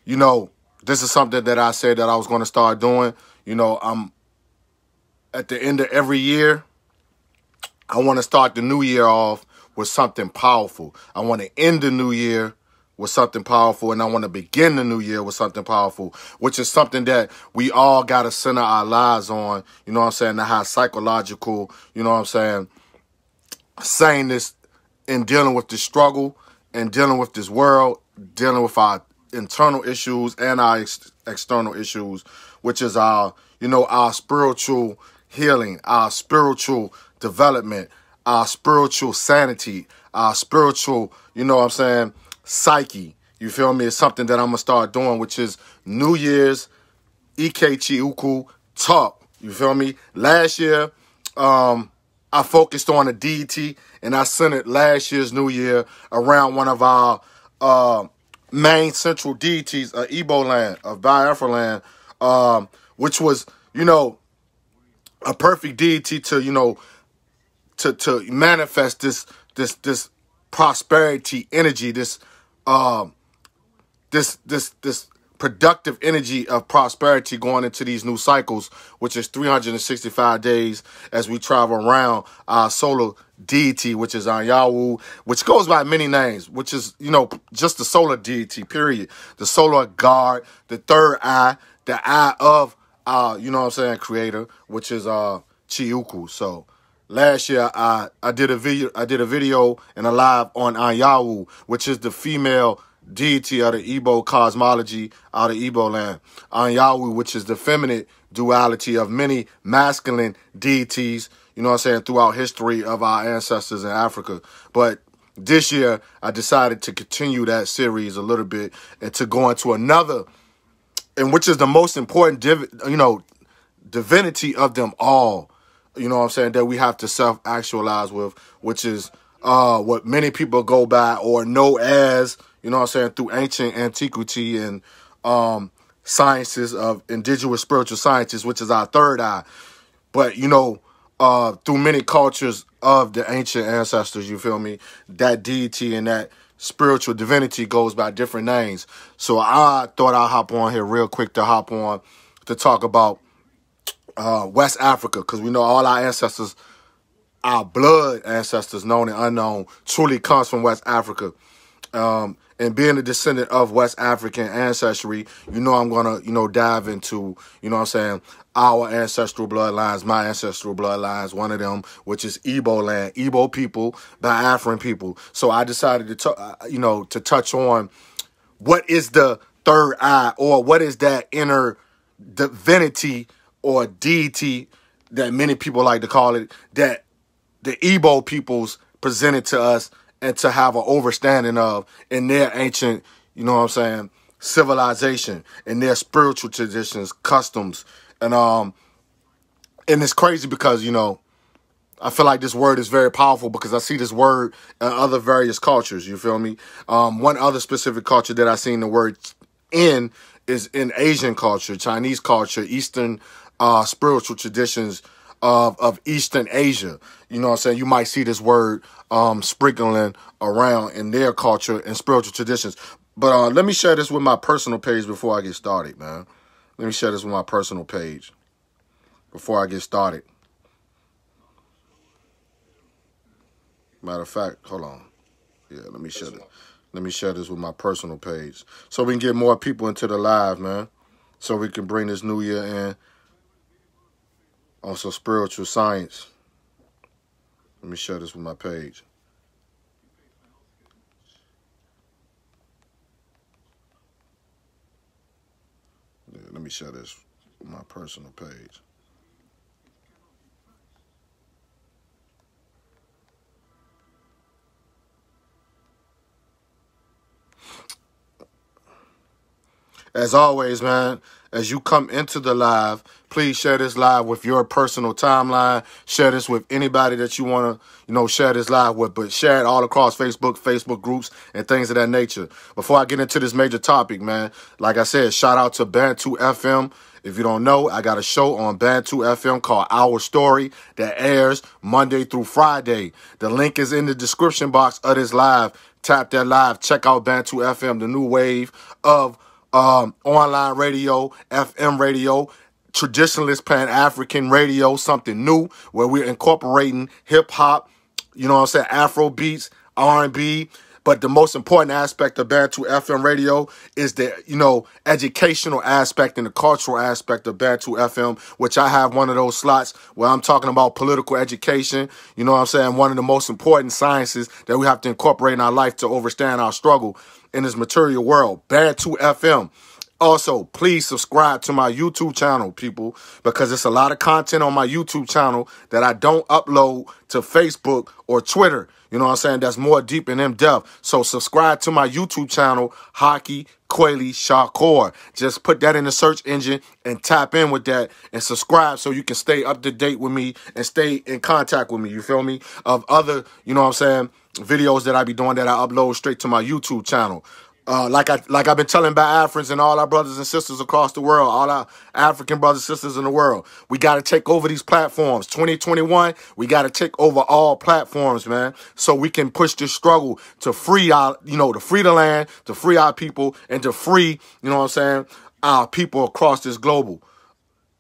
you know, this is something that I said that I was going to start doing. You know, I'm at the end of every year, I want to start the new year off with something powerful. I want to end the new year with something powerful, and I want to begin the new year with something powerful, which is something that we all got to center our lives on, you know what I'm saying, to have psychological, you know what I'm saying this in dealing with this struggle and dealing with this world, dealing with our internal issues and our external issues, which is our, you know, our spiritual healing, our spiritual development, our spiritual sanity, our spiritual, you know what I'm saying, psyche. You feel me? It's something that I'm going to start doing, which is New Year's Ikechi Uku talk. You feel me? Last year, I focused on a deity, and I centered last year's New Year around one of our main central deities of Igbo land, of Biafra land, which was, you know, a perfect deity to, you know, to manifest this prosperity energy, this productive energy of prosperity going into these new cycles, which is 365 days as we travel around our solar deity, which is Anyawu, which goes by many names, which is, you know, just the solar deity, period. The solar guard, the third eye, the eye of you know what I'm saying, creator, which is Chiuku. So last year I did a video and a live on Anyawu, which is the female deity of the Igbo Cosmology out of Igbo land. Anyawu, which is the feminine duality of many masculine deities, you know what I'm saying, throughout history of our ancestors in Africa. But this year I decided to continue that series a little bit and to go into another, and which is the most important, you know, divinity of them all, you know what I'm saying, that we have to self-actualize with, which is what many people go by or know as, you know what I'm saying, through ancient antiquity and sciences of indigenous spiritual sciences, which is our third eye. But, you know, through many cultures of the ancient ancestors, you feel me, that deity and that spiritual divinity goes by different names. So I thought I'd hop on here real quick to talk about West Africa, because we know all our ancestors, our blood ancestors, known and unknown, truly comes from West Africa. And being a descendant of West African ancestry, you know, I'm going to, you know, dive into, you know what I'm saying, our ancestral bloodlines, my ancestral bloodlines, one of them, which is Igbo land, Igbo people, Biafran people. So I decided to, you know, to touch on what is the third eye, or what is that inner divinity or deity that many people like to call it, that the Igbo peoples presented to us and to have an understanding of in their ancient, you know what I'm saying, civilization, in their spiritual traditions, customs. And it's crazy because, you know, I feel like this word is very powerful because I see this word in other various cultures, you feel me? One other specific culture that I seen the word in is in Asian culture, Chinese culture, Eastern spiritual traditions of Eastern Asia. You know what I'm saying? You might see this word sprinkling around in their culture and spiritual traditions. But let me share this with my personal page before I get started, man. Let me share this with my personal page before I get started. Matter of fact, hold on. Yeah, let me share this. Let me share this with my personal page so we can get more people into the live, man. So we can bring this new year in on some spiritual science. Let me share this with my page. Yeah, let me share this with my personal page. As always, man, as you come into the live, please share this live with your personal timeline. Share this with anybody that you want to, you know, share this live with, but share it all across Facebook groups, and things of that nature. Before I get into this major topic, man, like I said, shout out to Bantu FM. If you don't know, I got a show on Bantu FM called Our Story that airs Monday through Friday. The link is in the description box of this live. Tap that live. Check out Bantu FM, the new wave of online radio, FM radio, traditionalist Pan-African radio, something new where we're incorporating hip-hop, you know what I'm saying, Afro beats, R&B. But the most important aspect of Bantu FM radio is the, educational aspect and the cultural aspect of Bantu FM, which I have one of those slots where I'm talking about political education, you know what I'm saying, one of the most important sciences that we have to incorporate in our life to understand our struggle in this material world. Bantu FM. Also, please subscribe to my YouTube channel, people, because there's a lot of content on my YouTube channel that I don't upload to Facebook or Twitter. You know what I'm saying? That's more deep and in-depth. So subscribe to my YouTube channel, Haki Shakur. Just put that in the search engine and tap in with that and subscribe so you can stay up to date with me and stay in contact with me. You feel me? Of other, you know what I'm saying, videos that I be doing that I upload straight to my YouTube channel. Like I've been telling Biafrans and all our brothers and sisters across the world, all our African brothers and sisters in the world, we got to take over these platforms. 2021, we got to take over all platforms, man, so we can push this struggle to free our, to free the land, to free our people, and to free, you know what I'm saying, our people across this global,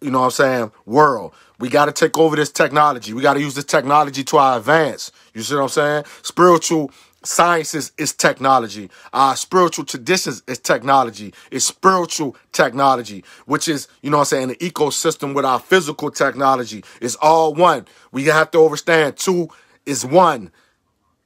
you know what I'm saying, world. We got to take over this technology. We got to use this technology to our advance. You see what I'm saying? Spiritual sciences is technology. Our spiritual traditions is technology. It's spiritual technology, which is, you know what I'm saying, an ecosystem with our physical technology. It's all one. We have to understand two is one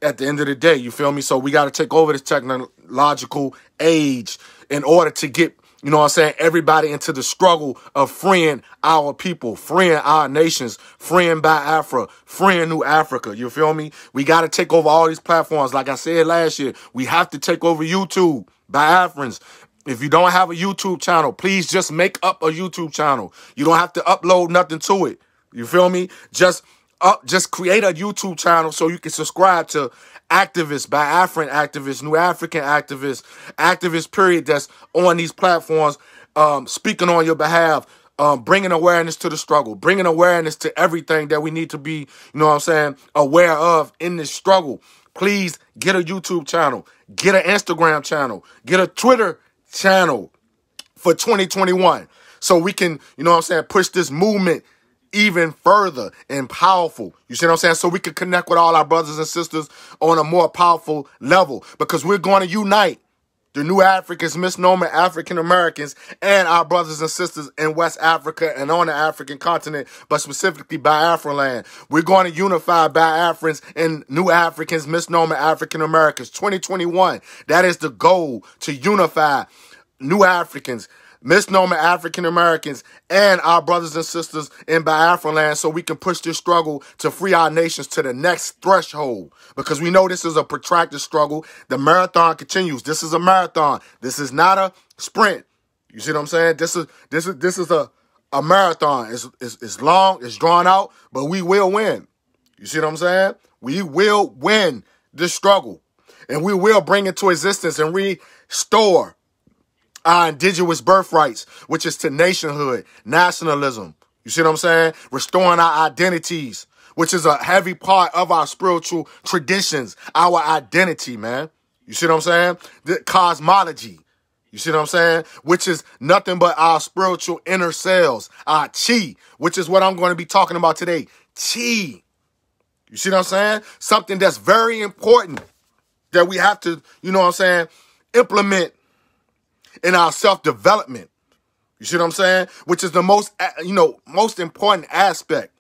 at the end of the day. You feel me? So we got to take over this technological age in order to get, you know what I'm saying, everybody into the struggle of freeing our people, freeing our nations, freeing Biafra, freeing New Africa. You feel me? We got to take over all these platforms. Like I said last year, we have to take over YouTube, Biafrans. If you don't have a YouTube channel, please just make up a YouTube channel. You don't have to upload nothing to it. You feel me? Just create a YouTube channel so you can subscribe to activists, Biafran activists, New African activists, period, that's on these platforms, speaking on your behalf, bringing awareness to the struggle, bringing awareness to everything that we need to be, you know what I'm saying, aware of in this struggle. Please get a YouTube channel, get an Instagram channel, get a Twitter channel for 2021 so we can, you know what I'm saying, push this movement even further and powerful. You see what I'm saying? So we can connect with all our brothers and sisters on a more powerful level, because we're going to unite the New Africans, misnomer African Americans, and our brothers and sisters in West Africa and on the African continent, but specifically Biafran land. We're going to unify Biafrans and New Africans, misnomer African Americans. 2021, that is the goal, to unify New Africans, misnomer African Americans, and our brothers and sisters in Biafra land, so we can push this struggle to free our nations to the next threshold. Because we know this is a protracted struggle. The marathon continues. This is a marathon. This is not a sprint. You see what I'm saying? This is a marathon. It's long, it's drawn out, but we will win. You see what I'm saying? We will win this struggle, and we will bring it to existence and restore our indigenous birthrights, which is to nationhood, nationalism. You see what I'm saying? Restoring our identities, which is a heavy part of our spiritual traditions, our identity, man. You see what I'm saying? The cosmology. You see what I'm saying? Which is nothing but our spiritual inner selves, our chi, which is what I'm going to be talking about today. Chi. You see what I'm saying? Something that's very important that we have to, you know what I'm saying, implement in our self-development. You see what I'm saying? Which is the most important aspect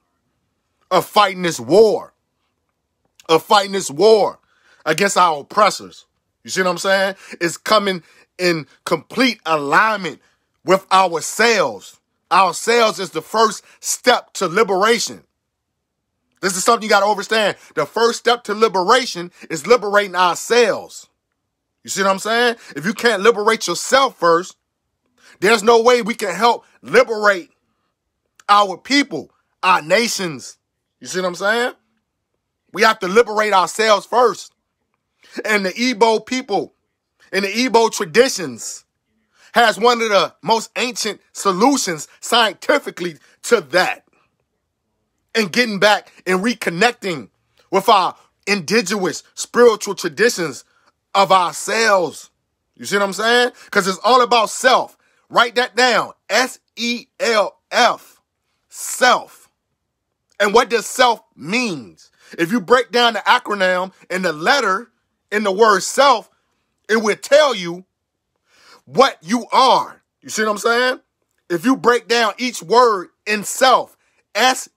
of fighting this war. Against our oppressors. You see what I'm saying? It's coming in complete alignment with ourselves. Ourselves is the first step to liberation. This is something you got to understand. The first step to liberation is liberating ourselves. You see what I'm saying? If you can't liberate yourself first, there's no way we can help liberate our people, our nations. You see what I'm saying? We have to liberate ourselves first. And the Igbo people and the Igbo traditions has one of the most ancient solutions scientifically to that. And getting back and reconnecting with our indigenous spiritual traditions of ourselves. You see what I'm saying? Because it's all about self. Write that down. SELF. Self. And what does self means? If you break down the acronym and the letter in the word self, it will tell you what you are. You see what I'm saying? If you break down each word in self, SELF.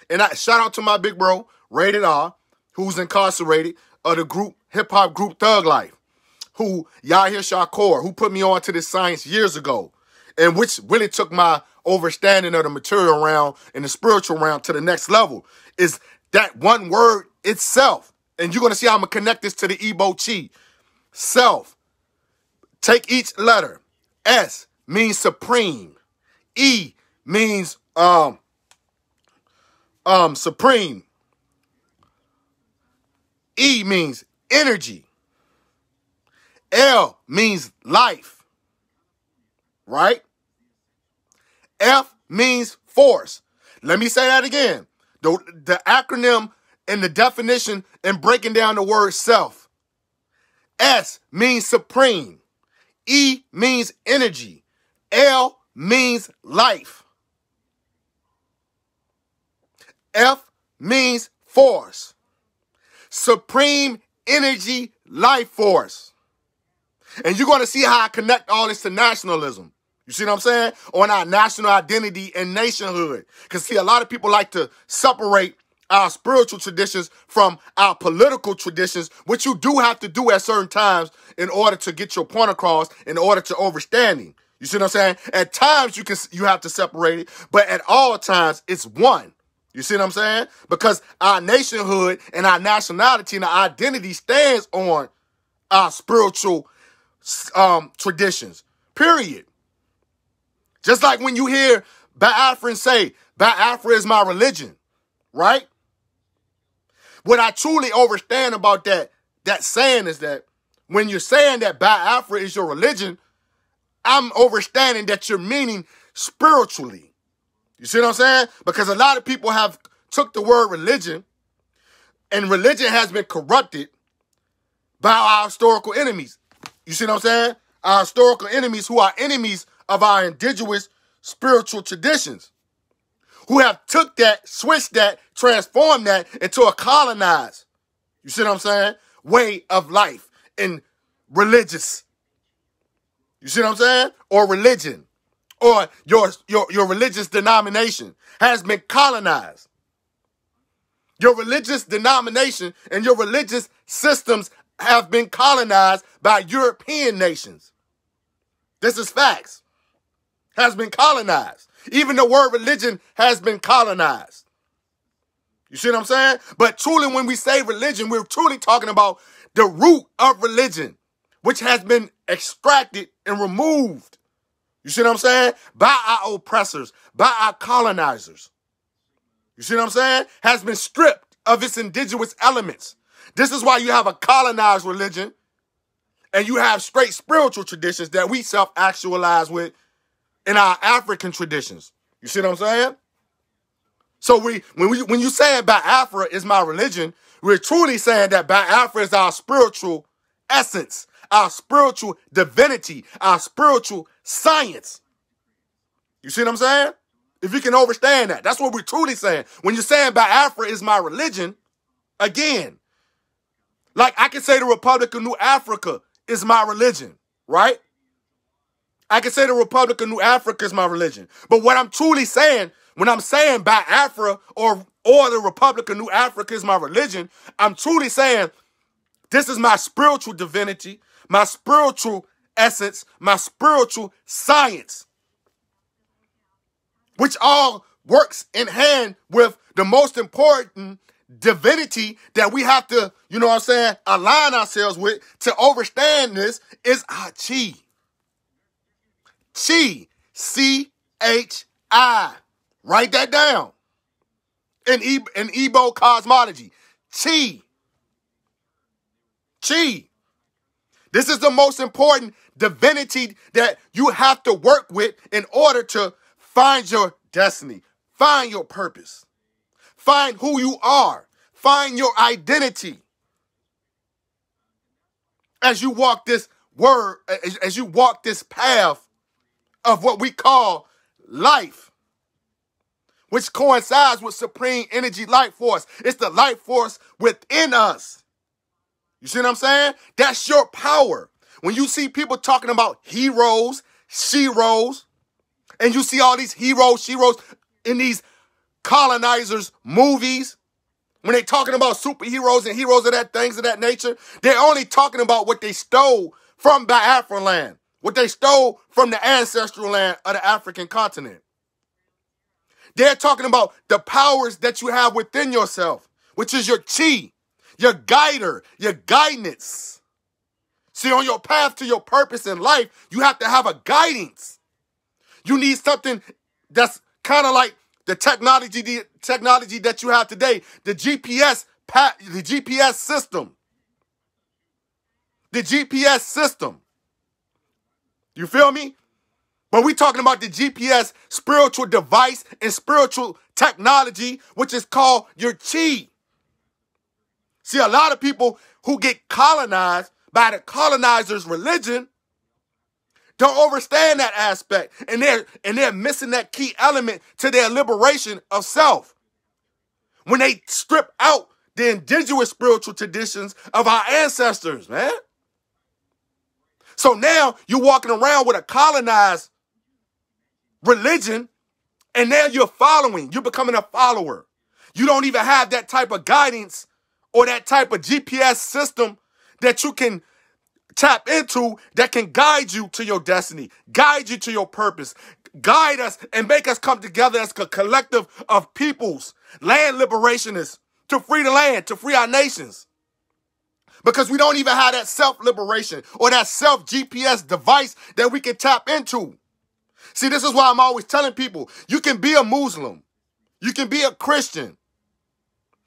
And I shout out to my big bro, Rated R, who's incarcerated, of the group, hip hop group Thug Life, who Haki Shakur, who put me on to this science years ago, and which really took my overstanding of the material realm and the spiritual realm to the next level, is that one word itself. And you're going to see how I'm going to connect this to the Igbo Chi. Self. Take each letter. S means supreme. E means supreme. E means energy. L means life. Right? F means force. Let me say that again. The acronym and the definition and breaking down the word self. S means supreme. E means energy. L means life. F means force. Supreme energy, life force. And you're going to see how I connect all this to nationalism. You see what I'm saying? On our national identity and nationhood. Because, see, a lot of people like to separate our spiritual traditions from our political traditions, which you do have to do at certain times in order to get your point across, in order to understanding. You see what I'm saying? At times you have to separate it, but at all times it's one. You see what I'm saying? Because our nationhood and our nationality and our identity stands on our spiritual traditions, period. Just like when you hear Biafrans say, Biafra is my religion, right? What I truly understand about that saying is that when you're saying that Biafra is your religion, I'm understanding that you're meaning spiritually. You see what I'm saying? Because a lot of people have took the word religion, and religion has been corrupted by our historical enemies. You see what I'm saying? Our historical enemies who are enemies of our indigenous spiritual traditions, who have took that, switched that, transformed that into a colonized, you see what I'm saying, way of life and religious. You see what I'm saying? Or religion, or your religious denomination has been colonized. Your religious denomination and your religious systems have been colonized by European nations. This is facts. Has been colonized. Even the word religion has been colonized. You see what I'm saying? But truly, when we say religion, we're truly talking about the root of religion, which has been extracted and removed. You see what I'm saying? By our oppressors, by our colonizers. You see what I'm saying? Has been stripped of its indigenous elements. This is why you have a colonized religion and you have straight spiritual traditions that we self-actualize with in our African traditions. You see what I'm saying? So when you say Biafra is my religion, we're truly saying that Biafra is our spiritual essence, our spiritual divinity, our spiritual science. You see what I'm saying? If you can understand that, that's what we're truly saying. When you're saying Biafra is my religion, again, like I can say the Republic of New Africa is my religion, right? I can say the Republic of New Africa is my religion. But what I'm truly saying, when I'm saying Biafra or the Republic of New Africa is my religion, I'm truly saying this is my spiritual divinity, my spiritual essence, my spiritual science, which all works in hand with the most important divinity that we have to, you know what I'm saying, align ourselves with to understand this is our chi. Chi. C-H-I. Write that down. In Igbo Cosmology. Chi. Chi. This is the most important divinity that you have to work with in order to find your destiny. Find your purpose. Find who you are. Find your identity. as you walk this word, as you walk this path of what we call life, which coincides with supreme energy life force. It's the life force within us. You see what I'm saying? That's your power. When you see people talking about heroes, sheroes, and you see all these heroes, sheroes in these colonizers movies, when they're talking about superheroes and heroes of that things of that nature, they're only talking about what they stole from Biafra land, what they stole from the ancestral land of the African continent. They're talking about the powers that you have within yourself, which is your chi, your guider, your guidance. See, on your path to your purpose in life, you have to have a guidance. You need something that's kind of like the technology that you have today, the GPS system. The GPS system. You feel me? But we're talking about the GPS spiritual device and spiritual technology, which is called your chi. See, a lot of people who get colonized by the colonizer's religion don't understand that aspect, and they're missing that key element to their liberation of self. When they strip out the indigenous spiritual traditions of our ancestors, man. So now you're walking around with a colonized religion, and now you're becoming a follower. You don't even have that type of guidance or that type of GPS system that you can tap into that can guide you to your destiny, guide you to your purpose, guide us and make us come together as a collective of peoples, land liberationists, to free the land, to free our nations. Because we don't even have that self-liberation or that self-GPS device that we can tap into. See, this is why I'm always telling people, you can be a Muslim, you can be a Christian,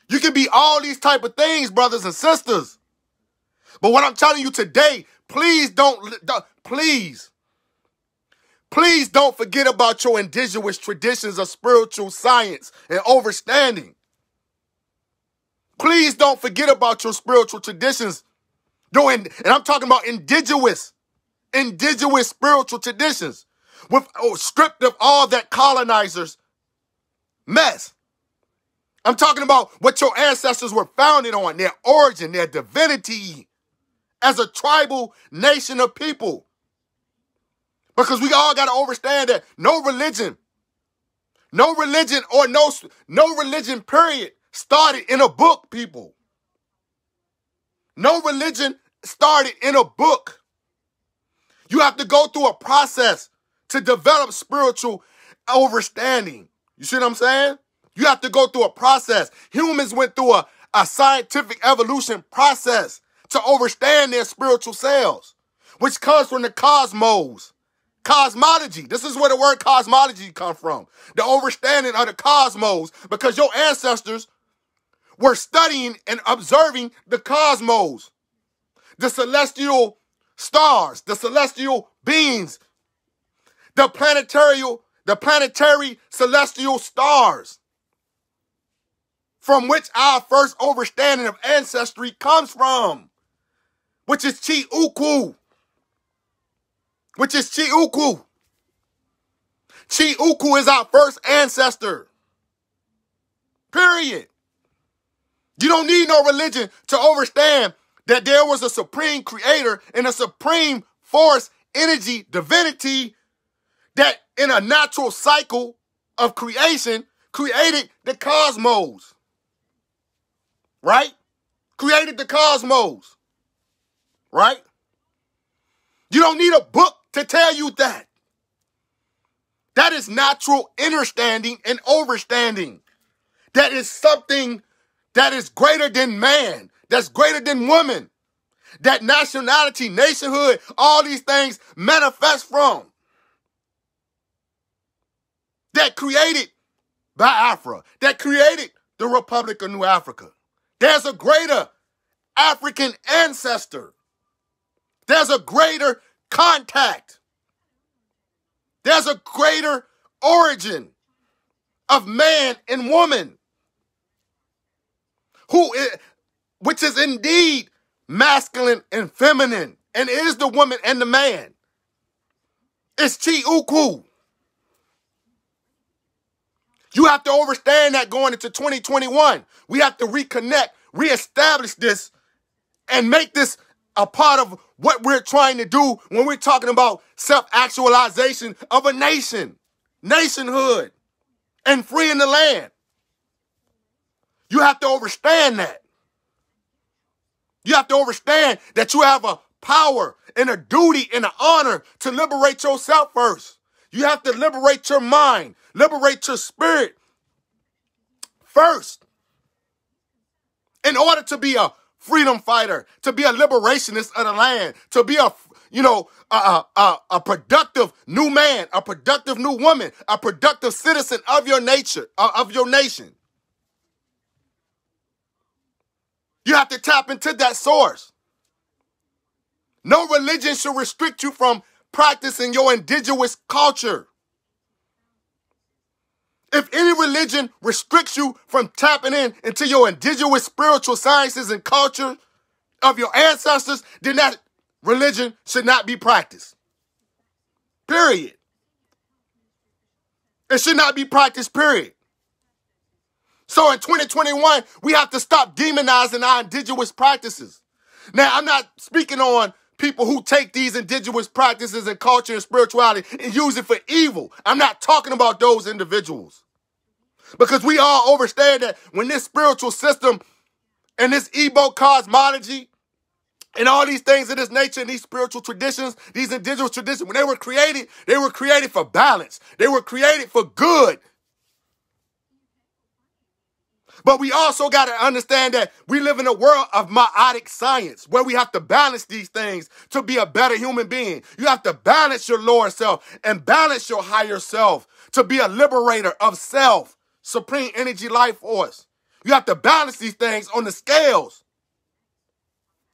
you can be all these type of things, brothers and sisters. But what I'm telling you today, please don't forget about your indigenous traditions of spiritual science and understanding. Please don't forget about your spiritual traditions. And I'm talking about indigenous spiritual traditions, stripped of all that colonizers mess. I'm talking about what your ancestors were founded on, their origin, their divinity, as a tribal nation of people. Because we all got to understand that no religion period started in a book, people. No religion started in a book. You have to go through a process to develop spiritual understanding. You see what I'm saying? You have to go through a process. Humans went through a scientific evolution process to understand their spiritual selves, which comes from the cosmos. Cosmology. This is where the word cosmology comes from. The understanding of the cosmos, because your ancestors were studying and observing the cosmos, the celestial stars, the celestial beings, the planetary celestial stars, from which our first understanding of ancestry comes from, which is Chi Uku. Chi Uku is our first ancestor. Period. You don't need no religion to understand that there was a supreme creator and a supreme force, energy, divinity that in a natural cycle of creation created the cosmos. Right? Created the cosmos. Right? You don't need a book to tell you that. That is natural understanding and overstanding. That is something that is greater than man, that's greater than woman, that nationality, nationhood, all these things manifest from. That created Biafra, that created the Republic of New Africa. There's a greater African ancestor. There's a greater contact. There's a greater origin of man and woman, which is indeed masculine and feminine. And it is the woman and the man. It's Chi Uku. You have to understand that going into 2021. We have to reconnect, reestablish this, and make this a part of what we're trying to do when we're talking about self-actualization of a nation, nationhood, and freeing the land. You have to understand that. You have to understand that you have a power and a duty and an honor to liberate yourself first. You have to liberate your mind, liberate your spirit first. In order to be a freedom fighter, to be a liberationist of the land, to be a productive new man, a productive new woman, a productive citizen of your nature, of your nation. You have to tap into that source. No religion should restrict you from practicing your indigenous culture. If any religion restricts you from tapping into your indigenous spiritual sciences and culture of your ancestors, then that religion should not be practiced. Period. It should not be practiced, period. So in 2021, we have to stop demonizing our indigenous practices. Now, I'm not speaking on people who take these indigenous practices and culture and spirituality and use it for evil. I'm not talking about those individuals. Because we all understand that when this spiritual system and this Igbo cosmology and all these things of this nature and these spiritual traditions, these indigenous traditions, when they were created for balance. They were created for good. But we also got to understand that we live in a world of meiotic science where we have to balance these things to be a better human being. You have to balance your lower self and balance your higher self to be a liberator of self, supreme energy life force. You have to balance these things on the scales.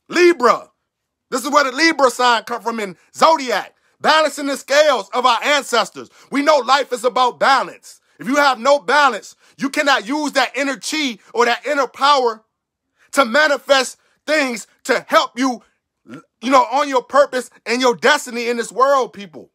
Libra. This is where the Libra sign comes from in Zodiac. Balancing the scales of our ancestors. We know life is about balance. If you have no balance, you cannot use that inner chi or that inner power to manifest things to help you, on your purpose and your destiny in this world, people.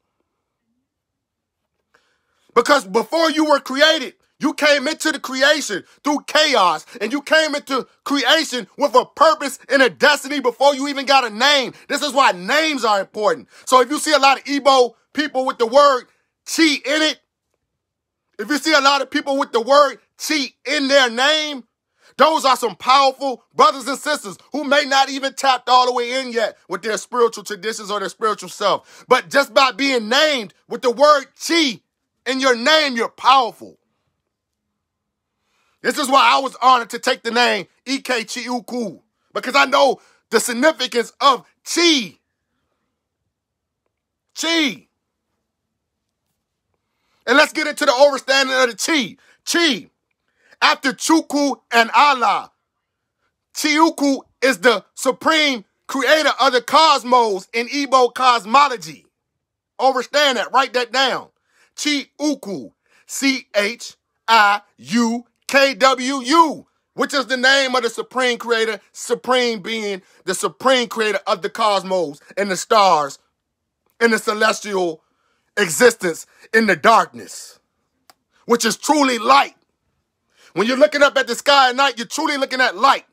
Because before you were created, you came into the creation through chaos, and you came into creation with a purpose and a destiny before you even got a name. This is why names are important. So if you see a lot of Igbo people with the word chi in it, if you see a lot of people with the word chi in their name, those are some powerful brothers and sisters who may not even tapped all the way in yet with their spiritual traditions or their spiritual self. But just by being named with the word chi in your name, you're powerful. This is why I was honored to take the name Ike Chiuku, because I know the significance of chi. Chi. And let's get into the understanding of the chi. Chi. After Chukwu and Allah, Chiuku is the supreme creator of the cosmos in Igbo cosmology. Understand that. Write that down. Chiuku. CHIUKWU, which is the name of the supreme creator, supreme being, the supreme creator of the cosmos and the stars and the celestial existence in the darkness, which is truly light. When you're looking up at the sky at night, you're truly looking at light.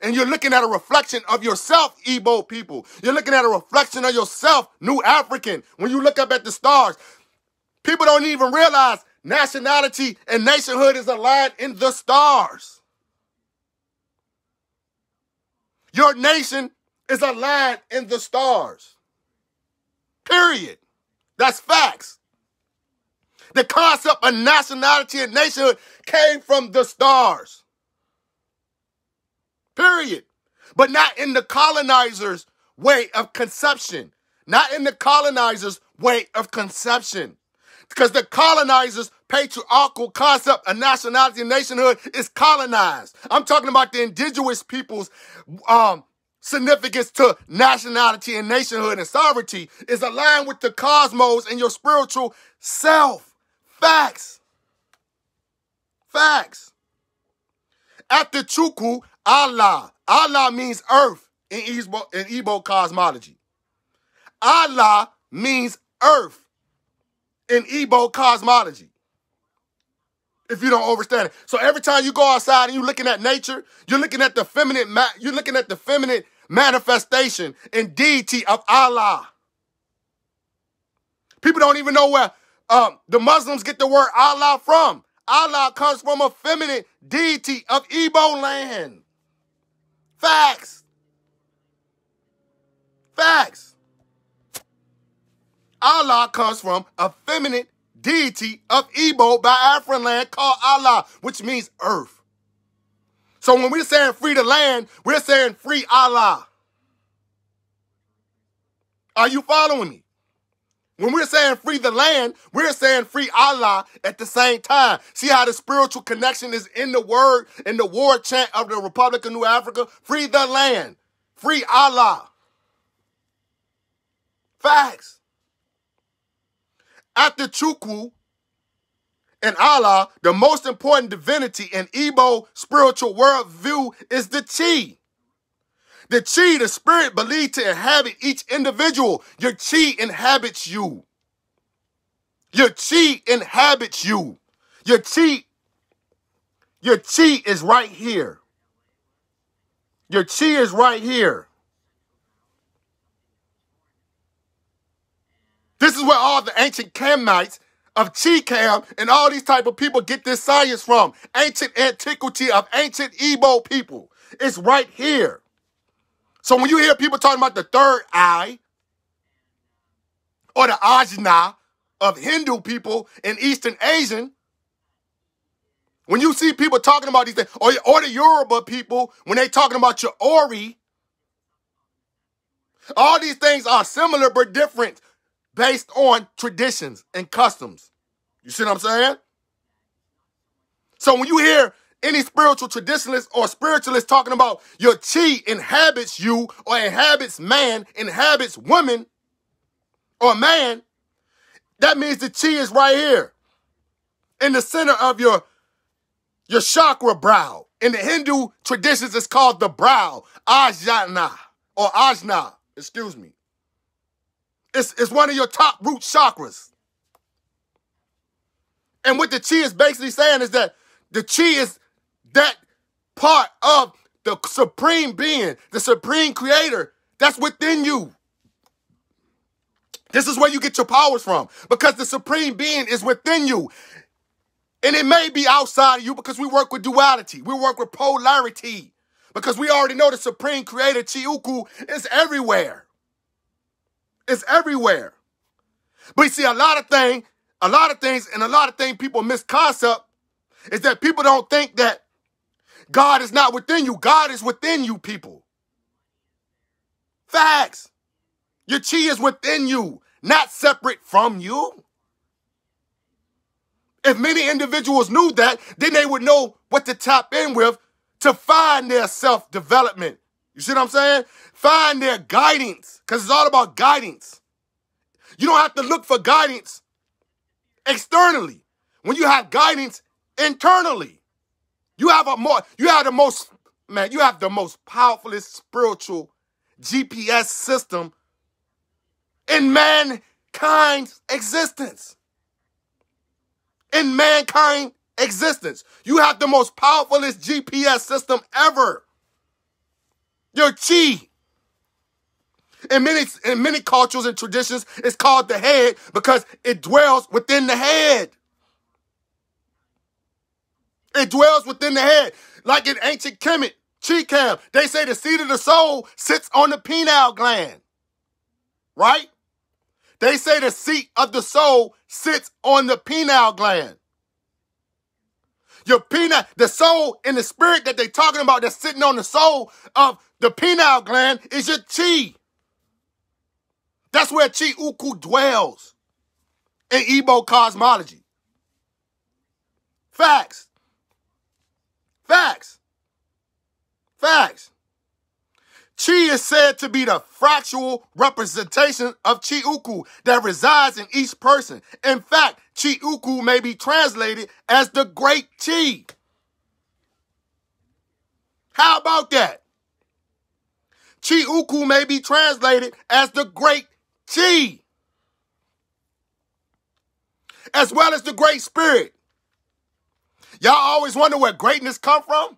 And you're looking at a reflection of yourself, Igbo people. You're looking at a reflection of yourself, New African. When you look up at the stars, people don't even realize nationality and nationhood is aligned in the stars. Your nation is aligned in the stars. Period. That's facts. The concept of nationality and nationhood came from the stars. Period. But not in the colonizers' way of conception. Not in the colonizers' way of conception. Because the colonizers' patriarchal concept of nationality and nationhood is colonized. I'm talking about the indigenous people's significance to nationality and nationhood and sovereignty is aligned with the cosmos and your spiritual self. Facts. Facts. After Chukwu, Allah. Allah means earth in Igbo cosmology. Allah means earth in Igbo cosmology. If you don't understand it. So every time you go outside and you're looking at nature, you're looking at the feminine manifestation and deity of Allah. People don't even know where the Muslims get the word Allah from. Allah comes from a feminine deity of Igbo land. Facts. Facts. Allah comes from a feminine deity of Igbo by African land called Allah, which means earth. So when we're saying free the land, we're saying free Allah. Are you following me? When we're saying free the land, we're saying free Allah at the same time. See how the spiritual connection is in the word, in the war chant of the Republic of New Africa? Free the land. Free Allah. Facts. After Chukwu and Allah, the most important divinity in Igbo spiritual worldview is the Chi. The Chi, the spirit believed to inhabit each individual. Your Chi inhabits you. Your Chi inhabits you. Your Chi is right here. Your Chi is right here. This is where all the ancient Kamites of Chi Cam and all these type of people get this science from. Ancient antiquity of ancient Igbo people. It's right here. So when you hear people talking about the third eye or the ajna of Hindu people in Eastern Asian, when you see people talking about these things, or the Yoruba people, when they talking about your Ori, all these things are similar but different based on traditions and customs. You see what I'm saying? So when you hear any spiritual traditionalist or spiritualist talking about your Chi inhabits you or inhabits man, inhabits woman or man, that means the Chi is right here in the center of your chakra brow. In the Hindu traditions, it's called the brow, ajna, or ajna, excuse me. It's one of your top root chakras. And what the Chi is basically saying is that the Chi is that part of the supreme being, the supreme creator that's within you. This is where you get your powers from, because the supreme being is within you. And it may be outside of you because we work with duality. We work with polarity because we already know the supreme creator, Chi-Uku, is everywhere. It's everywhere. But you see, a lot of things people miss concept is that people don't think that God is not within you. God is within you, people. Facts. Your Chi is within you, not separate from you. If many individuals knew that, then they would know what to tap in with to find their self-development. You see what I'm saying? Find their guidance, because it's all about guidance. You don't have to look for guidance externally. When you have guidance internally, you have the most powerfulest spiritual GPS system in mankind's existence. In mankind's existence. You have the most powerfulest GPS system ever. Your Chi. In many cultures and traditions, it's called the head because it dwells within the head. It dwells within the head. Like in ancient Kemet, Chi Cam, they say the seat of the soul sits on the pineal gland. Right? They say the seat of the soul sits on the pineal gland. The soul and the spirit that they're talking about that's sitting on the soul of the pineal gland is your Chi. That's where Chi-Uku dwells in Igbo cosmology. Facts. Facts. Facts. Chi is said to be the fractal representation of Chi-Uku that resides in each person. In fact, Chi-Uku may be translated as the great Chi. How about that? Chi Uku may be translated as the great Chi, as well as the great spirit. Y'all always wonder where greatness come from?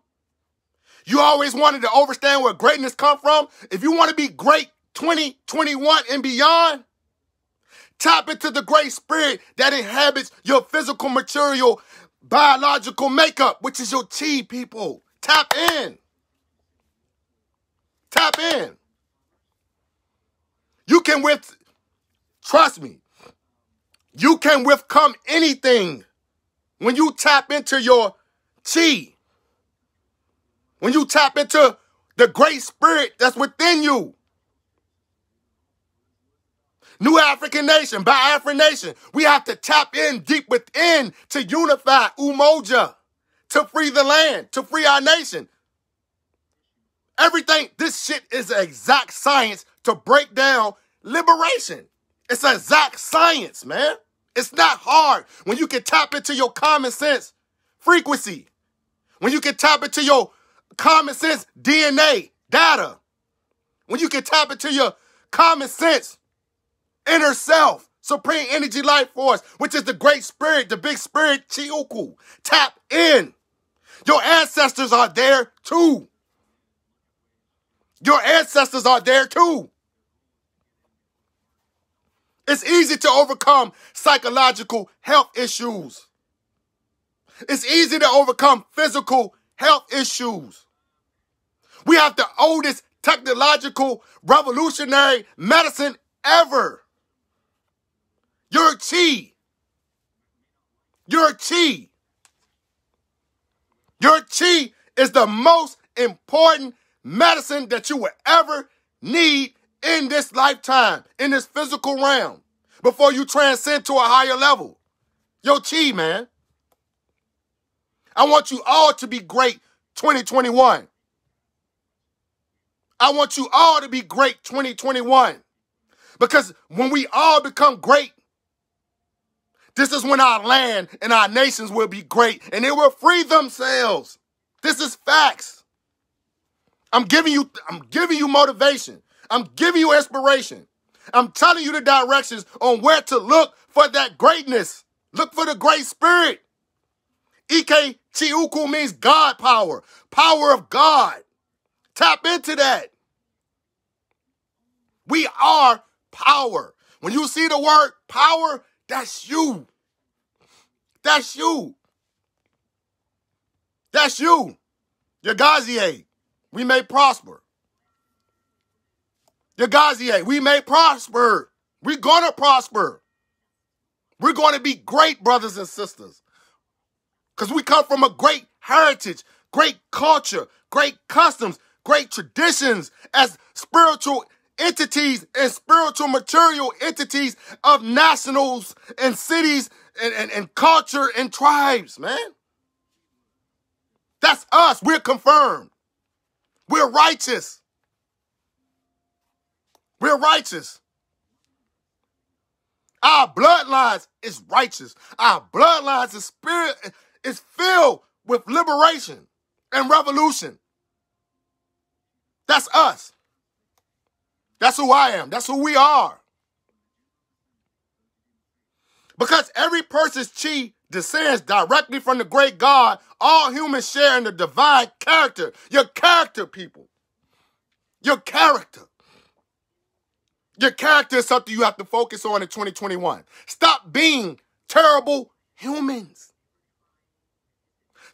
You always wanted to understand where greatness come from? If you want to be great 2021 and beyond, tap into the great spirit that inhabits your physical, material, biological makeup, which is your chi, people. Tap in. Tap in. You can trust me, you can overcome anything when you tap into your chi. When you tap into the great spirit that's within you. New African Nation, Biafran Nation, we have to tap in deep within to unify Umoja, to free the land, to free our nation. Everything, this shit is exact science to break down liberation. It's exact science, man. It's not hard when you can tap into your common sense frequency. When you can tap into your common sense DNA data. When you can tap into your common sense inner self, supreme energy life force, which is the great spirit, the big spirit, Chiuku. Tap in. Your ancestors are there too. Your ancestors are there too. It's easy to overcome psychological health issues. It's easy to overcome physical health issues. We have the oldest technological revolutionary medicine ever. Your chi. Your chi. Your chi is the most important medicine that you will ever need in this lifetime, in this physical realm, before you transcend to a higher level. Your chi, man. I want you all to be great 2021. I want you all to be great 2021. Because when we all become great, this is when our land and our nations will be great and they will free themselves. This is facts. I'm giving you motivation. I'm giving you inspiration. I'm telling you the directions on where to look for that greatness. Look for the great spirit. Ike Chiuku means God power. Power of God. Tap into that. We are power. When you see the word power, that's you. That's you. That's you. Yagazier, we may prosper. Yagazier, we may prosper. We're going to prosper. We're going to be great brothers and sisters. Because we come from a great heritage, great culture, great customs, great traditions as spiritual entities and spiritual material entities of nationals and cities and culture and tribes, man. That's us. We're confirmed. We're righteous. We're righteous. Our bloodlines is righteous. Our bloodlines is spirit is filled with liberation and revolution. That's us. That's who I am. That's who we are. Because every person's chi descends directly from the great God, all humans share in the divine character. Your character, people. Your character. Your character is something you have to focus on in 2021. Stop being terrible humans.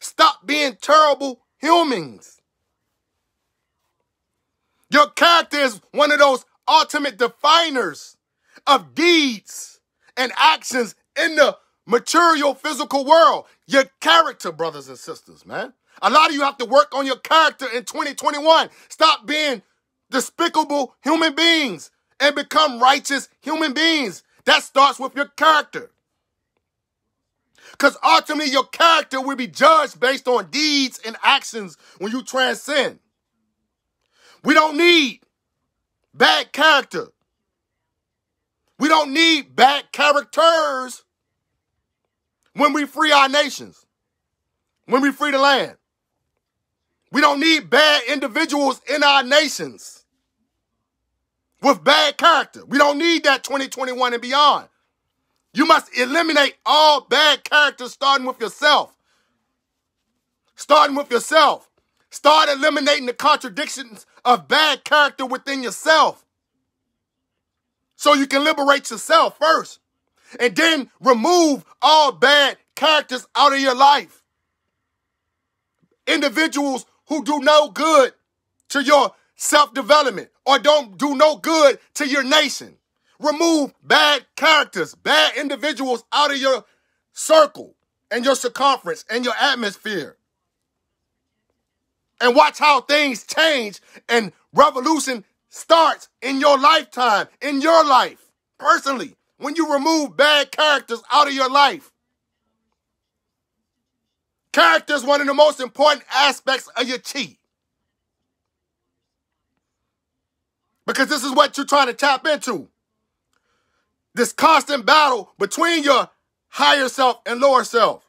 Stop being terrible humans. Your character is one of those ultimate definers of deeds and actions in the material physical world. Your character, brothers and sisters, man. A lot of you have to work on your character in 2021. Stop being despicable human beings and become righteous human beings. That starts with your character. Because ultimately your character will be judged based on deeds and actions when you transcend. We don't need bad character. We don't need bad characters when we free our nations, when we free the land. We don't need bad individuals in our nations. with bad character. We don't need that 2021 and beyond. You must eliminate all bad characters starting with yourself. Starting with yourself. Start eliminating the contradictions of bad character within yourself. So you can liberate yourself first. And then remove all bad characters out of your life. Individuals who do no good to your self-development or don't do no good to your nation. Remove bad characters, bad individuals out of your circle and your circumference and your atmosphere. And watch how things change and revolution starts in your lifetime, in your life, personally, when you remove bad characters out of your life. Character is one of the most important aspects of your chi. Because this is what you're trying to tap into. This constant battle between your higher self and lower self.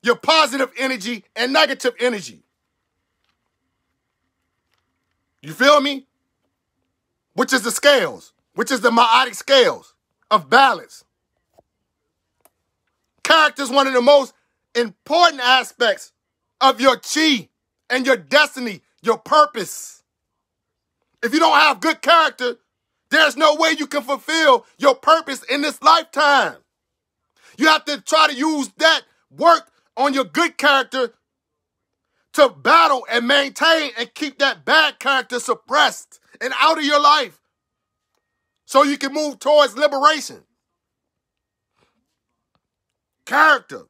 Your positive energy and negative energy. You feel me? Which is the scales, which is the meiotic scales of balance. Character is one of the most important aspects of your chi and your destiny, your purpose. If you don't have good character, there's no way you can fulfill your purpose in this lifetime. You have to try to use that work on your good character to battle and maintain and keep that bad character suppressed and out of your life so you can move towards liberation. Character.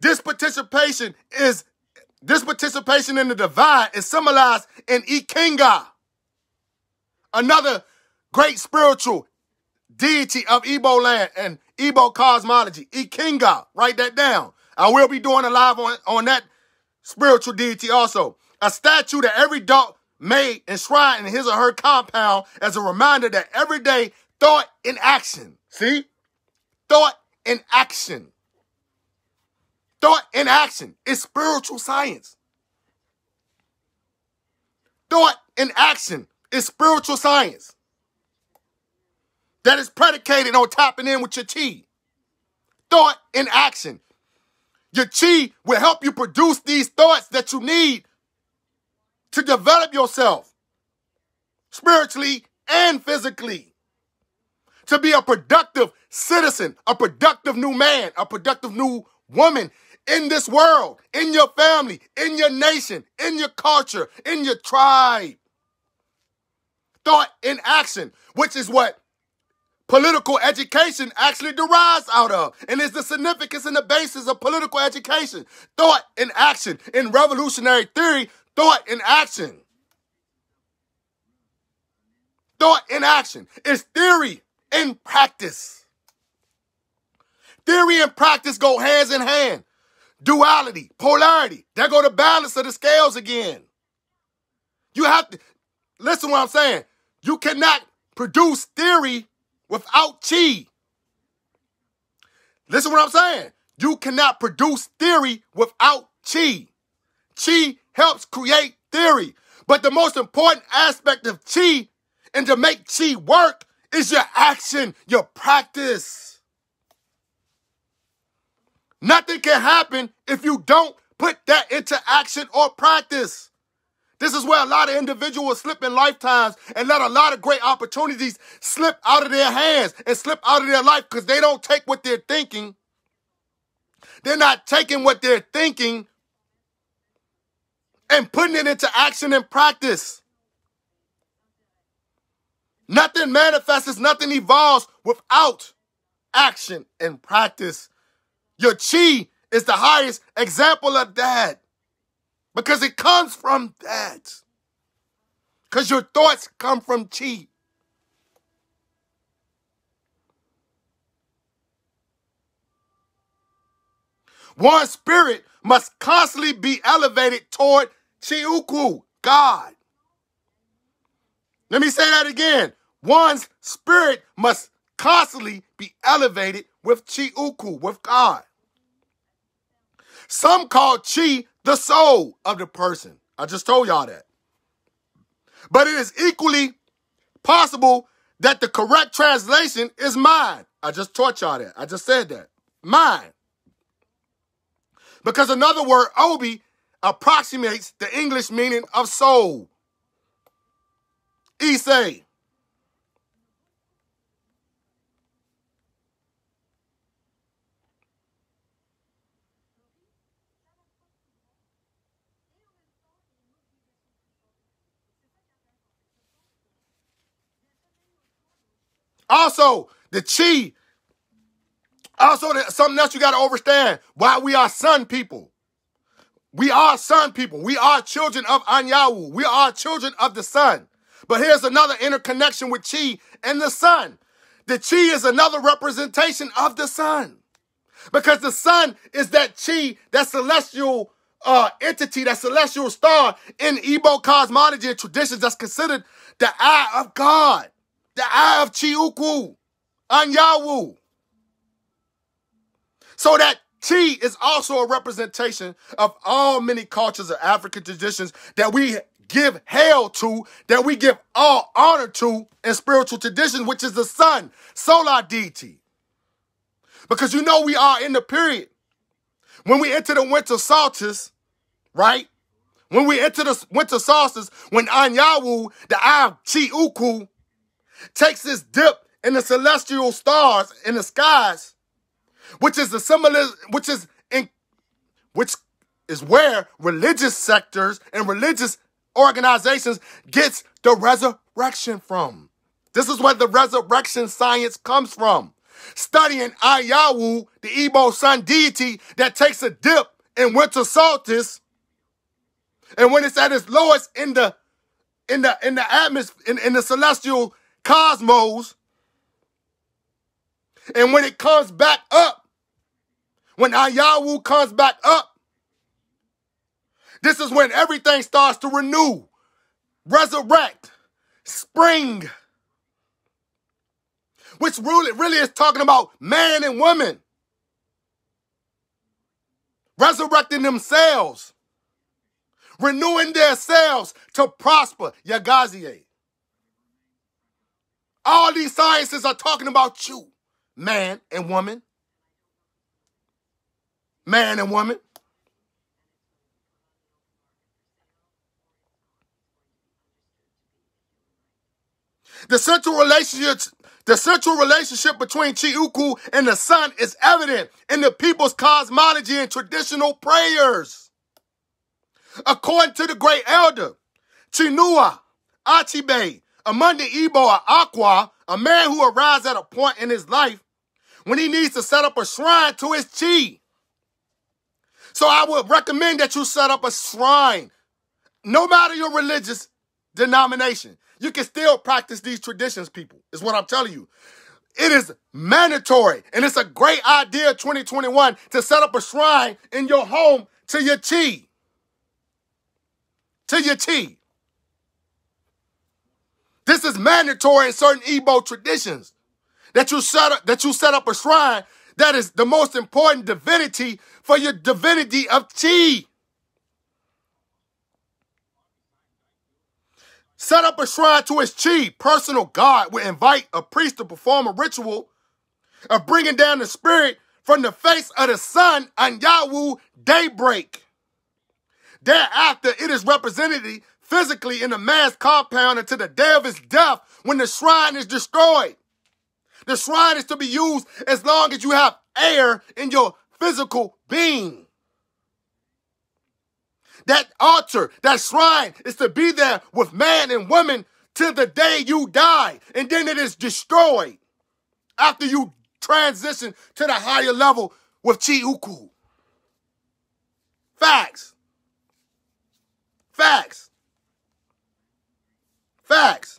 This participation in the divine is symbolized in Ikenga, another great spiritual deity of Igbo land and Igbo cosmology. Ikenga, write that down. I will be doing a live on that spiritual deity also. A statue that every dog may enshrine in his or her compound as a reminder that everyday thought in action. See? Thought in action. Thought in action is spiritual science. Thought in action is spiritual science that is predicated on tapping in with your chi. Thought in action. Your chi will help you produce these thoughts that you need to develop yourself spiritually and physically. To be a productive citizen, a productive new man, a productive new woman in this world, in your family, in your nation, in your culture, in your tribe. Thought in action, which is what political education actually derives out of, and is the significance and the basis of political education. Thought in action. In revolutionary theory, thought in action. Thought in action is theory in practice. Theory and practice go hands in hand. Duality, polarity, there go the balance of the scales again. You have to, listen to what I'm saying. You cannot produce theory without chi. Listen to what I'm saying. You cannot produce theory without chi. Chi helps create theory. But the most important aspect of chi and to make chi work is your action, your practice. Nothing can happen if you don't put that into action or practice. This is where a lot of individuals slip in lifetimes and let a lot of great opportunities slip out of their hands and slip out of their life because they don't take what they're thinking. They're not taking what they're thinking and putting it into action and practice. Nothing manifests, nothing evolves without action and practice. Your chi is the highest example of that because it comes from that. Because your thoughts come from chi. One's spirit must constantly be elevated toward Chi-Uku, God. Let me say that again. One's spirit must constantly be elevated with Chi-Uku, with God. Some call Chi the soul of the person. I just told y'all that. But it is equally possible that the correct translation is mine. I just taught y'all that. I just said that. Mine. Because another word, obi, approximates the English meaning of soul. Ise. Also, the chi. Also, something else you got to understand. Why we are sun people. We are sun people. We are children of Anyawu. We are children of the sun. But here's another interconnection with chi and the sun. The chi is another representation of the sun. Because the sun is that chi, that celestial entity, that celestial star in Igbo cosmology and traditions that's considered the eye of God. The eye of Chiuku, Anyawu. So that chi is also a representation of all many cultures of African traditions that we give hail to, that we give all honor to in spiritual traditions, which is the sun, solar deity. Because you know we are in the period when we enter the winter solstice, right? When we enter the winter solstice, when Anyawu, the eye of Chiuku, takes this dip in the celestial stars in the skies, which is the symbolism, which is where religious sectors and religious organizations gets the resurrection from. This is where the resurrection science comes from. Studying Ayawu, the Igbo sun deity that takes a dip in winter solstice, and when it's at its lowest in the atmosphere, in the celestial cosmos, and when it comes back up, when Ayawu comes back up, this is when everything starts to renew, resurrect, spring, which really is talking about man and woman resurrecting themselves, renewing their selves to prosper, Yagazie. All these sciences are talking about you, man and woman. Man and woman. The central relationship between Chiuku and the sun is evident in the people's cosmology and traditional prayers. According to the great elder, Chinua Achebe, among the Igbo or Aqua, a man who arrives at a point in his life when he needs to set up a shrine to his chi. So I would recommend that you set up a shrine. No matter your religious denomination, you can still practice these traditions, people, is what I'm telling you. It is mandatory, and it's a great idea, 2021, to set up a shrine in your home to your chi. To your chi. This is mandatory in certain Igbo traditions, that you set up a shrine that is the most important divinity for your divinity of chi. Set up a shrine to his chi. Personal God will invite a priest to perform a ritual of bringing down the spirit from the face of the sun on Yawu daybreak. Thereafter, it is represented physically in the man's compound until the day of his death when the shrine is destroyed. The shrine is to be used as long as you have air in your physical being. That altar, that shrine is to be there with man and woman till the day you die. And then it is destroyed after you transition to the higher level with Chiuku. Facts. Facts. Facts.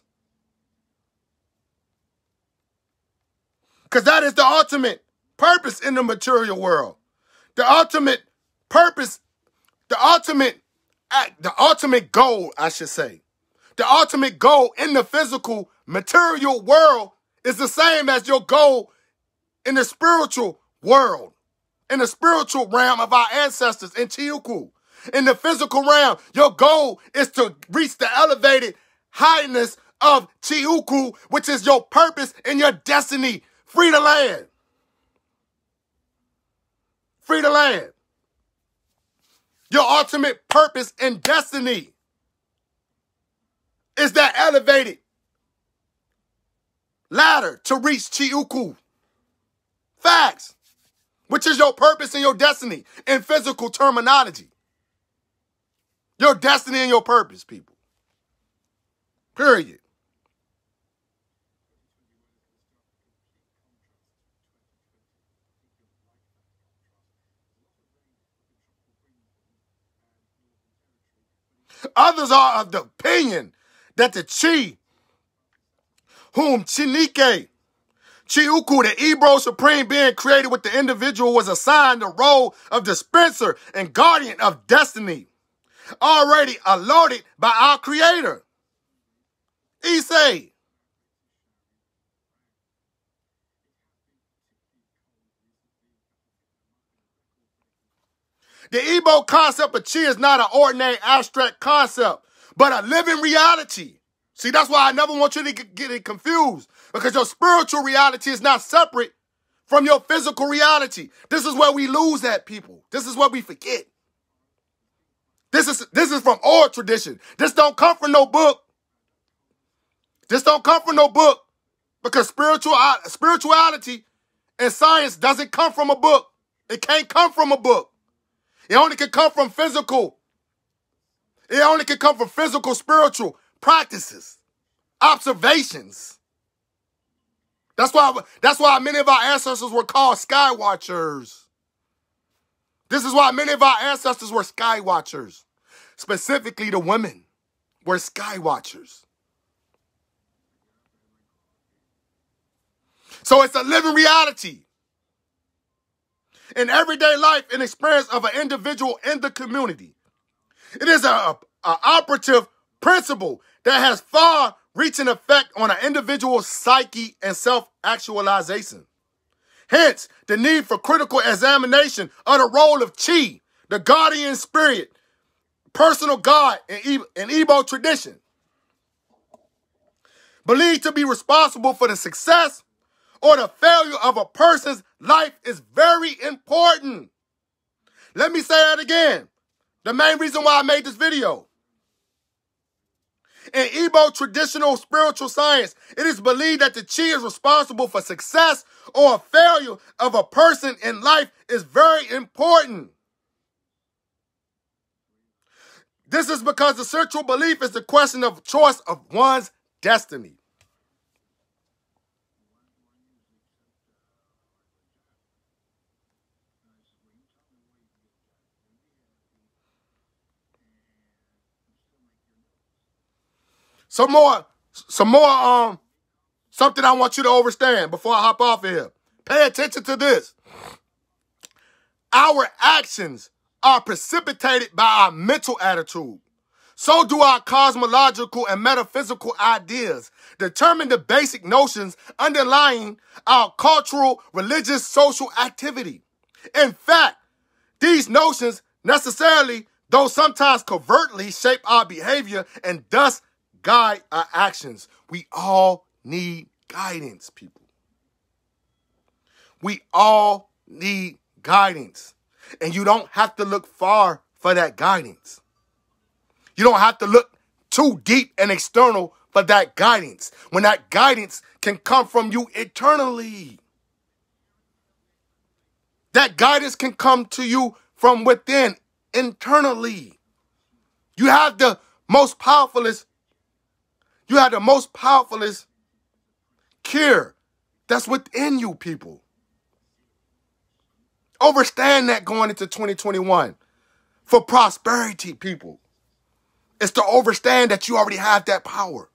Because that is the ultimate purpose in the material world. The ultimate purpose, the ultimate goal, I should say. The ultimate goal in the physical material world is the same as your goal in the spiritual world, in the spiritual realm of our ancestors in Chiuku. In the physical realm, your goal is to reach the elevated highness of Chiuku, which is your purpose and your destiny. Free the land. Free the land. Your ultimate purpose and destiny is that elevated ladder to reach Chiuku. Facts. Which is your purpose and your destiny in physical terminology. Your destiny and your purpose, people. Period. Others are of the opinion that the Chi, whom Chinike, Chiuku, the Igbo supreme being created with the individual, was assigned the role of dispenser and guardian of destiny, already allotted by our creator. Issei. The Igbo concept of Chi is not an ordinary abstract concept, but a living reality. See, that's why I never want you to get it confused, because your spiritual reality is not separate from your physical reality. This is where we lose that, people. This is what we forget. This is from oral tradition. This don't come from no book. This don't come from no book, because spirituality and science doesn't come from a book. It can't come from a book. It only can come from physical. It only can come from physical, spiritual practices, observations. That's why many of our ancestors were called sky watchers. This is why many of our ancestors were sky watchers. Specifically, the women were sky watchers. So it's a living reality in everyday life and experience of an individual in the community. It is an operative principle that has far-reaching effect on an individual's psyche and self-actualization. Hence, the need for critical examination of the role of Chi, the guardian spirit, personal God in Igbo tradition. Believed to be responsible for the success or the failure of a person's life is very important. Let me say that again. The main reason why I made this video. In Igbo traditional spiritual science, it is believed that the Chi is responsible for success or failure of a person in life is very important. This is because the central belief is the question of choice of one's destiny. Something I want you to understand before I hop off of here. Pay attention to this. Our actions are precipitated by our mental attitude. So do our cosmological and metaphysical ideas, determine the basic notions underlying our cultural, religious, social activity. In fact, these notions necessarily, though sometimes covertly, shape our behavior and thus guide our actions. We all need guidance, people. We all need guidance. And you don't have to look far for that guidance. You don't have to look too deep and external for that guidance, when that guidance can come from you eternally. That guidance can come to you from within, internally. You have the most powerfulest cure that's within you, people. Understand that going into 2021 for prosperity, people. It's to understand that you already have that power.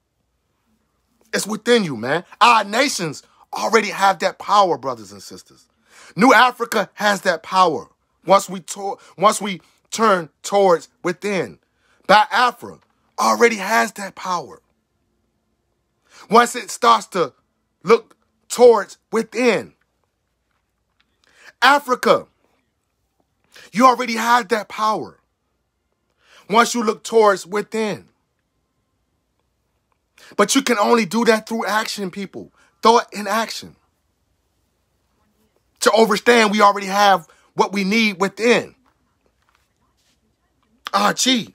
It's within you, man. Our nations already have that power, brothers and sisters. New Africa has that power once we turn towards within. Biafra already has that power. Once it starts to look towards within. Africa, you already have that power. Once you look towards within. But you can only do that through action, people. Thought and action. To understand we already have what we need within. Our chi.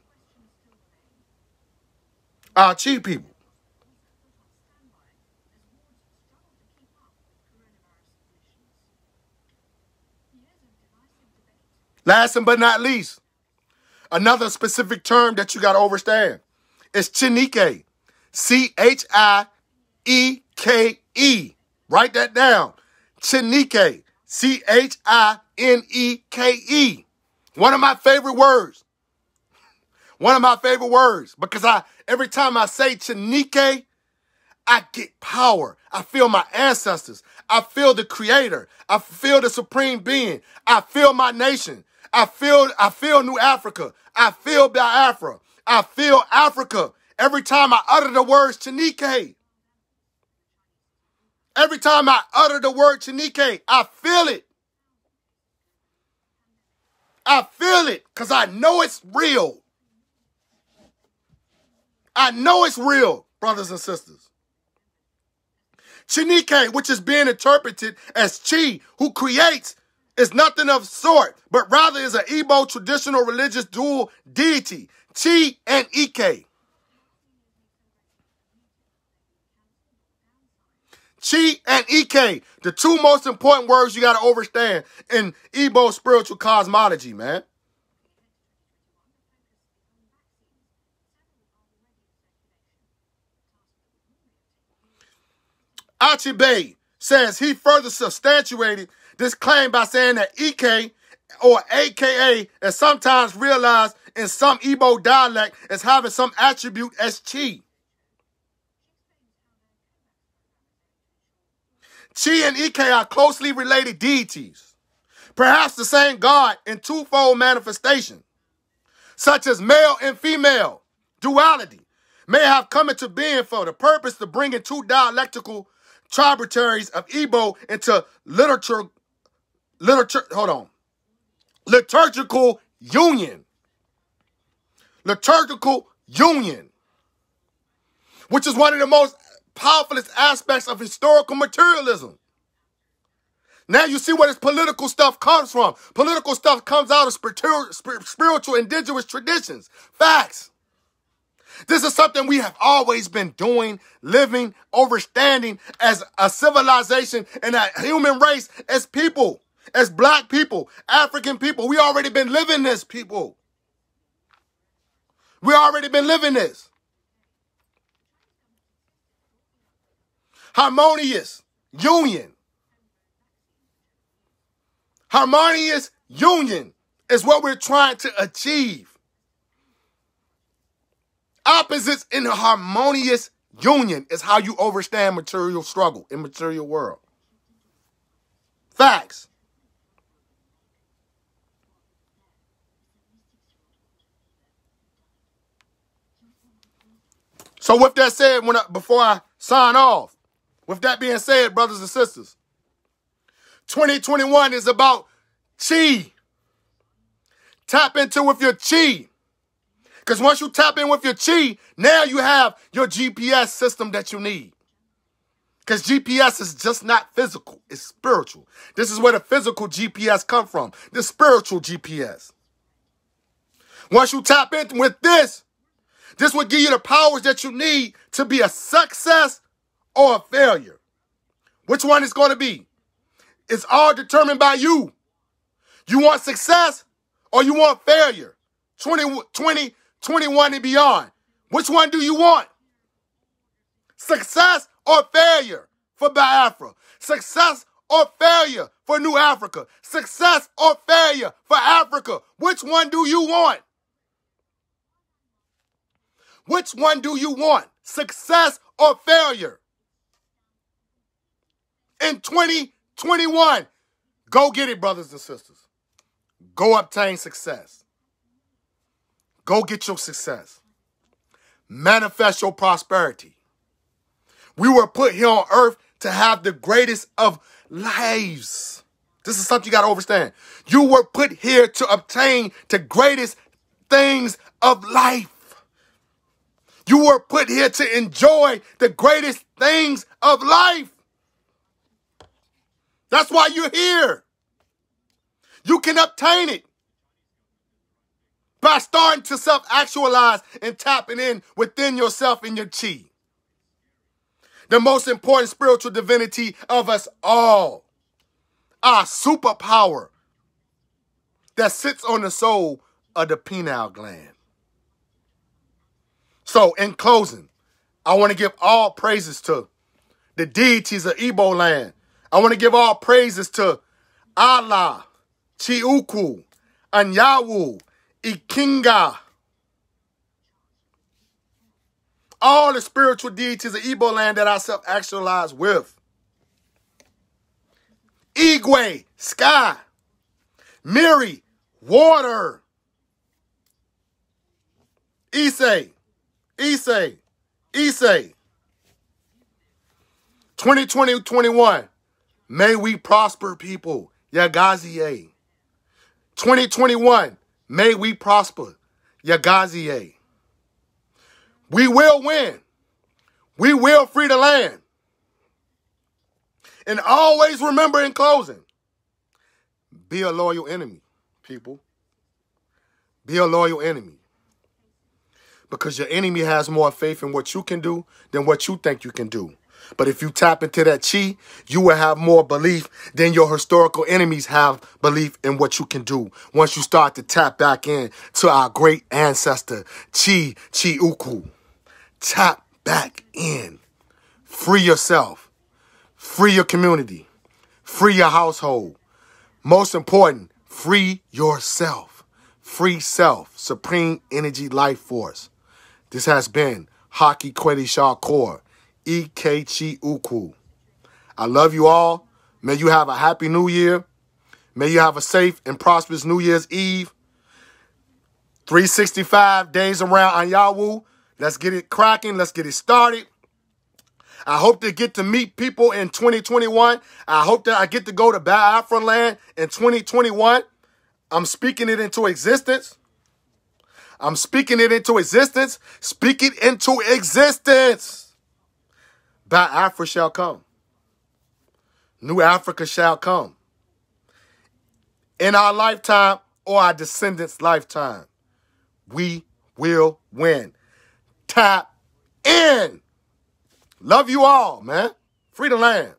Our chi, people. Last but not least, another specific term that you got to understand is Chinike. Chike. Write that down. Chinike. Chineke. One of my favorite words. One of my favorite words. Because every time I say Chinike, I get power. I feel my ancestors. I feel the creator. I feel the supreme being. I feel my nation. I feel New Africa. I feel Biafra. I feel Africa. Every time I utter the words Chinike. Every time I utter the word Chinike, I feel it. I feel it because I know it's real. I know it's real, brothers and sisters. Chinike, which is being interpreted as Chi, who creates, is nothing of sort, but rather is an Igbo traditional religious dual deity, Chi and Ike. Chi and Ike, the two most important words you got to understand in Igbo spiritual cosmology, man. Achibe says he further substantiated this claim by saying that Ike, or AKA, is sometimes realized in some Igbo dialect as having some attribute as Chi. Chi and Ike are closely related deities, perhaps the same God in twofold manifestation, such as male and female duality, may have come into being for the purpose of bringing two dialectical tributaries of Igbo into liturgical union. Liturgical union, which is one of the most powerfulest aspects of historical materialism. Now you see where this political stuff comes from. Political stuff comes out of spiritual indigenous traditions. Facts. This is something we have always been doing, living, understanding as a civilization and a human race, as people, as black people, African people. We already been living this, people. We already been living this. Harmonious union. Harmonious union is what we're trying to achieve. Opposites in a harmonious union is how you understand material struggle in material world. Facts. So with that said, before I sign off, with that being said, brothers and sisters, 2021 is about chi. Tap into with your chi. Because once you tap in with your chi, now you have your GPS system that you need. Because GPS is just not physical. It's spiritual. This is where the physical GPS come from. The spiritual GPS. Once you tap in with this will give you the powers that you need to be a success or a failure. Which one is going to be? It's all determined by you. You want success or you want failure? 2021 and beyond. Which one do you want? Success or failure for Biafra? Success or failure for New Africa? Success or failure for Africa? Which one do you want? Which one do you want? Success or failure? In 2021, go get it, brothers and sisters. Go obtain success. Go get your success. Manifest your prosperity. We were put here on earth to have the greatest of lives. This is something you got to understand. You were put here to obtain the greatest things of life. You were put here to enjoy the greatest things of life. That's why you're here. You can obtain it by starting to self-actualize and tapping in within yourself and your chi. The most important spiritual divinity of us all. Our superpower that sits on the soul of the pineal gland. So, in closing, I want to give all praises to the deities of Igbo land. I want to give all praises to Allah, Chiuku, Anyawu, Ikinga. All the spiritual deities of Igbo land that I self-actualize with. Igwe, sky. Miri, water. Ise. 2020-21. May we prosper, people. Yagazie. 2021. May we prosper. Yagazie. We will win. We will free the land. And always remember in closing, be a loyal enemy, people. Be a loyal enemy. Because your enemy has more faith in what you can do than what you think you can do. But if you tap into that chi, you will have more belief than your historical enemies have belief in what you can do. Once you start to tap back in to our great ancestor, Chi Uku. Tap back in. Free yourself. Free your community. Free your household. Most important, free yourself. Free self. Supreme energy life force. This has been Haki Shakur, Ikechi Uku. I love you all. May you have a happy new year. May you have a safe and prosperous New Year's Eve. 365 days around Anyawu. Let's get it cracking. Let's get it started. I hope to get to meet people in 2021. I hope that I get to go to Biafra land in 2021. I'm speaking it into existence. I'm speaking it into existence. Speak it into existence. Biafra shall come. New Africa shall come. In our lifetime or our descendants' lifetime, we will win. Tap in. Love you all, man. Free the land.